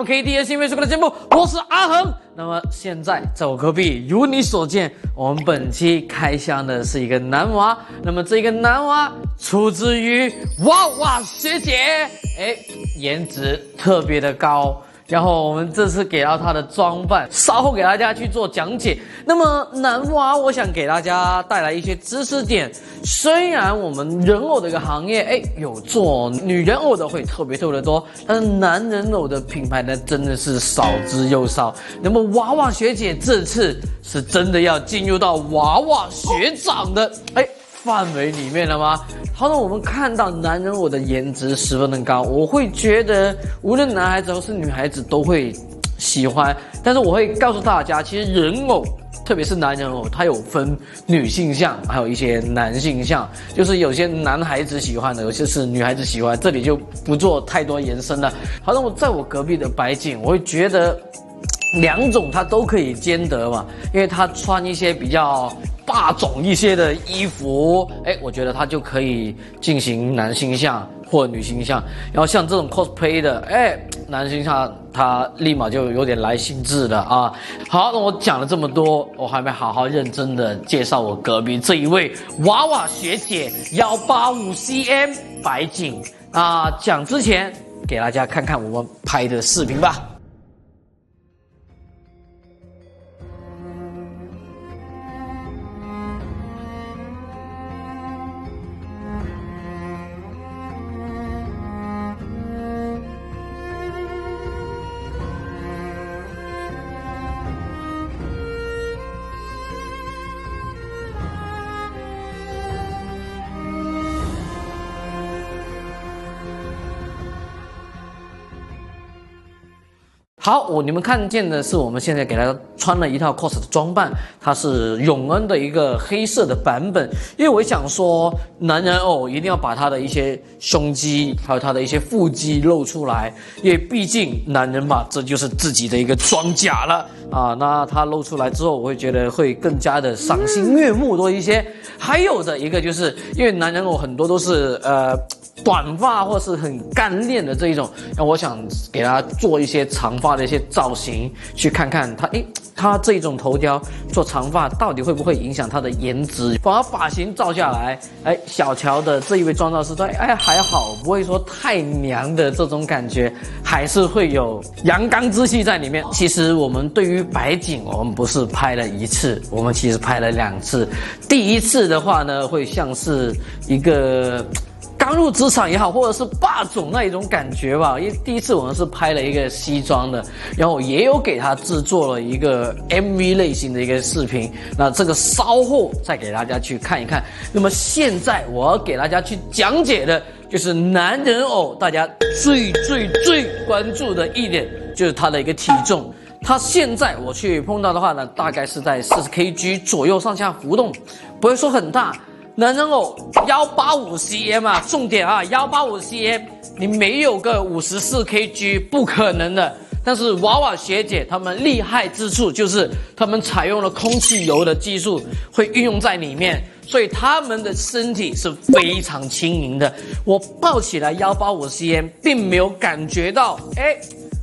KD 的新美术课的节目，我是阿恒。那么现在在我隔壁，如你所见，我们本期开箱的是一个男娃。那么这个男娃出自于娃娃学姐，颜值特别的高。然后我们这次给到他的装扮，稍后给大家去做讲解。那么男娃，我想给大家带来一些知识点。虽然我们人偶的一个行业，有做女人偶的会特别的多，但是男人偶的品牌呢，真的是少之又少。那么娃娃学姐这次是真的要进入到娃娃学长的范围里面了吗？好的，我们看到男人偶的颜值十分的高，我会觉得无论男孩子或是女孩子都会喜欢。但是我会告诉大家，其实人偶，特别是男人偶，它有分女性向，还有一些男性向，就是有些男孩子喜欢的，有些是女孩子喜欢，这里就不做太多延伸了。好的，我在我隔壁的白景，我会觉得两种它都可以兼得嘛，因为他穿一些比较霸总一些的衣服，我觉得他就可以进行男性向或女性向。然后像这种 cosplay 的，男性向他立马就有点来兴致了啊。好，那我讲了这么多，我还没好好认真的介绍我隔壁这一位娃娃学姐185cm 白景啊。讲之前给大家看看我们拍的视频吧。好，你们看见的是我们现在给他穿了一套 cos 的装扮，它是永恩的一个黑色的版本。因为我想说，男人偶一定要把他的一些胸肌还有他的一些腹肌露出来，因为毕竟男人嘛，这就是自己的一个装甲了啊。那他露出来之后，我会觉得会更加的赏心悦目多一些。还有的一个就是因为男人偶很多都是短发或是很干练的这一种，那我想给他做一些长发的一些造型，去看看他这一种头雕做长发到底会不会影响他的颜值。把发型照下来，小乔的这一位妆造师说，还好，不会说太娘的这种感觉，还是会有阳刚之气在里面。其实我们对于白景，我们不是拍了一次，我们其实拍了2次。第一次的话呢，会像是一个刚入职场也好，或者是霸总那一种感觉吧。因为第一次我们是拍了一个西装的，然后也有给他制作了一个 MV 类型的一个视频。那这个稍后再给大家去看一看。那么现在我要给大家去讲解的就是男人偶，大家最关注的一点就是他的一个体重。他现在我去碰到的话呢，大概是在40kg 左右上下浮动，不会说很大。男人偶185cm啊，重点啊，185cm，你没有个54kg不可能的。但是娃娃学姐他们厉害之处就是他们采用了空气油的技术，会运用在里面，所以他们的身体是非常轻盈的。我抱起来185cm，并没有感觉到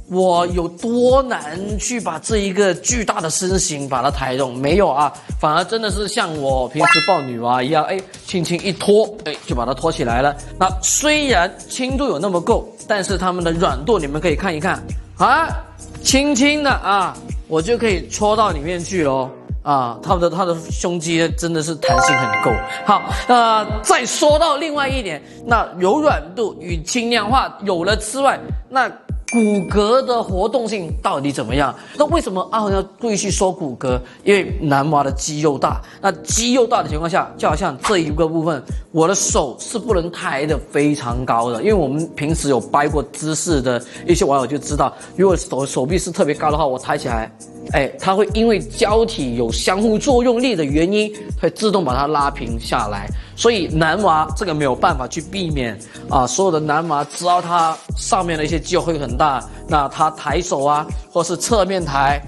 我有多难去把这一个巨大的身形把它抬动，没有啊，反而真的是像我平时抱女娃一样，轻轻一拖，就把它拖起来了。那虽然轻度有那么够，但是它们的软度你们可以看一看啊，轻轻的啊，我就可以戳到里面去咯。啊，它的胸肌真的是弹性很够。好，再说到另外一点，那柔软度与轻量化有了之外，那骨骼的活动性到底怎么样？那为什么阿恒要故意去说骨骼？因为男娃的肌肉大，那肌肉大的情况下，就好像这一个部分，我的手是不能抬得非常高的，因为我们平时有掰过姿势的一些网友就知道，如果手臂是特别高的话，我抬起来，它会因为胶体有相互作用力的原因，会自动把它拉平下来。所以男娃这个没有办法去避免啊，所有的男娃只要他上面的一些肌肉会很大，那他抬手啊，或是侧面抬，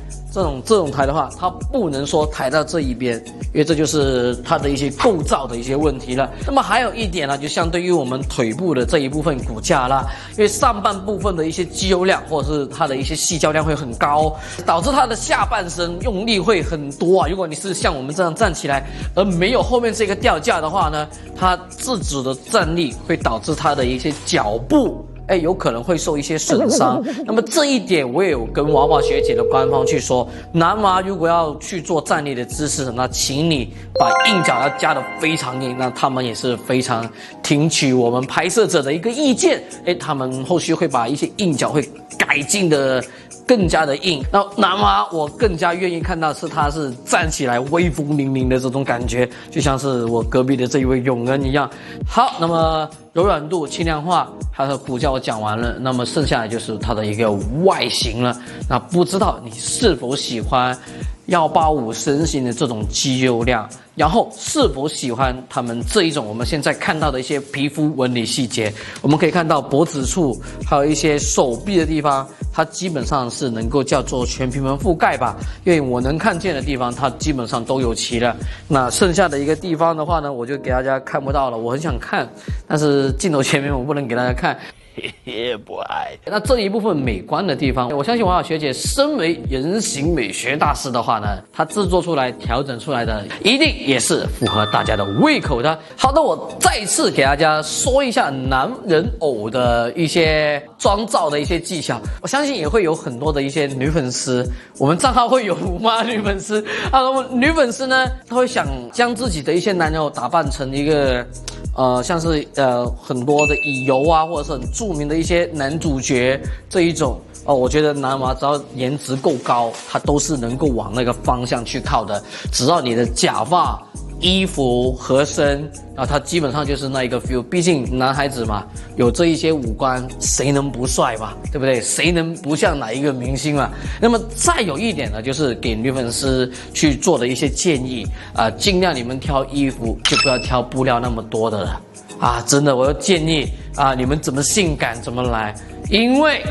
这种抬的话，它不能说抬到这一边，因为这就是它的一些构造的一些问题了。那么还有一点呢，就相对于我们腿部的这一部分骨架啦，因为上半部分的一些肌肉量或者是它的一些细胶量会很高，导致它的下半身用力会很多啊。如果你是像我们这样站起来，而没有后面这个吊架的话呢，它自主的站立会导致它的一些脚部有可能会受一些损伤。那么这一点我也有跟娃娃学姐的官方去说，男娃如果要去做站立的姿势，那请你把硬脚要加得非常硬。那他们也是非常听取我们拍摄者的一个意见，他们后续会把一些硬脚会改进的更加的硬。那男娃我更加愿意看到他是站起来威风凛凛的这种感觉，就像是我隔壁的这一位永恩一样。好，那么柔软度、轻量化还有骨架我讲完了，那么剩下来就是它的一个外形了。那不知道你是否喜欢185身形的这种肌肉量，然后是否喜欢他们这一种我们现在看到的一些皮肤纹理细节。我们可以看到脖子处还有一些手臂的地方，它基本上是能够叫做全皮纹覆盖吧，因为我能看见的地方它基本上都有齐了。那剩下的一个地方的话呢，我就给大家看不到了，我很想看，但是镜头前面我不能给大家看。那这一部分美观的地方，我相信王小学姐身为人形美学大师的话呢，她制作出来调整出来的一定也是符合大家的胃口的。好的，我再次给大家说一下男人偶的一些妆造的一些技巧，我相信也会有很多的一些女粉丝，我们账号会有吗？女粉丝女粉丝呢，她会想将自己的一些男人偶打扮成一个像是很多的乙游啊，或者是很著名的一些男主角这一种我觉得男娃只要颜值够高，他都是能够往那个方向去靠的。只要你的假发、衣服合身他基本上就是那一个 feel。毕竟男孩子嘛，有这一些五官，谁能不帅嘛？对不对？谁能不像哪一个明星嘛？那么再有一点呢，就是给女粉丝去做的一些建议尽量你们挑衣服就不要挑布料那么多的了真的，我要建议你们怎么性感怎么来，因为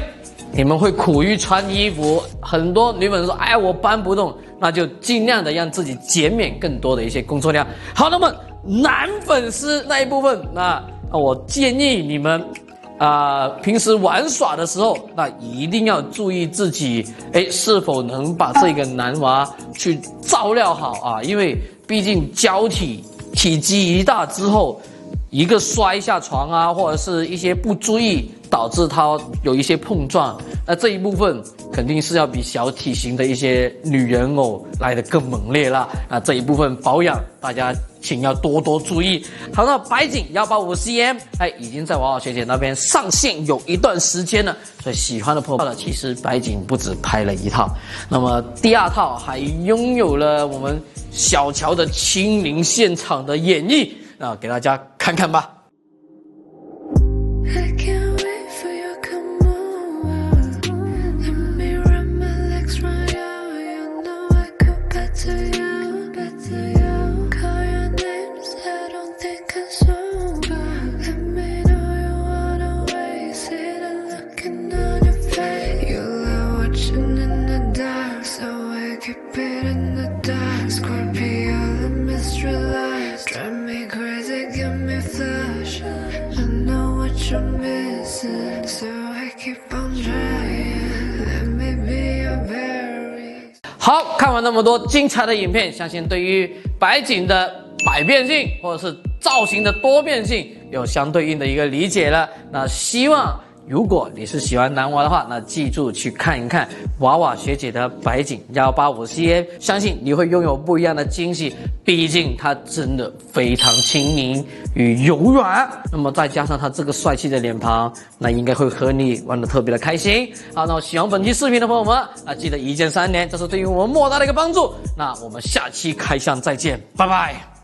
你们会苦于穿衣服。很多女粉丝说我搬不动，那就尽量的让自己减免更多的一些工作量。好，那么男粉丝那一部分，那我建议你们平时玩耍的时候，那一定要注意自己是否能把这个男娃去照料好因为毕竟交体体积一大之后，一个摔下床或者是一些不注意导致它有一些碰撞，那这一部分肯定是要比小体型的一些女人偶来得更猛烈啦。那这一部分保养大家请要多多注意。好，那白景185cm已经在娃娃学姐那边上线有一段时间了，所以喜欢的朋友呢，其实白景不止拍了一套，那么第二套还拥有了我们小乔的亲临现场的演绎，那给大家看看吧。好，看完那么多精彩的影片，相信对于白景的百变性或者是造型的多变性有相对应的一个理解了。那希望如果你是喜欢男娃的话，那记住去看一看娃娃学姐的白景185cm，相信你会拥有不一样的惊喜。毕竟它真的非常轻盈与柔软，那么再加上它这个帅气的脸庞，那应该会和你玩得特别的开心。好，那喜欢本期视频的朋友们记得一键3连，这是对于我们莫大的一个帮助。那我们下期开箱再见，拜拜。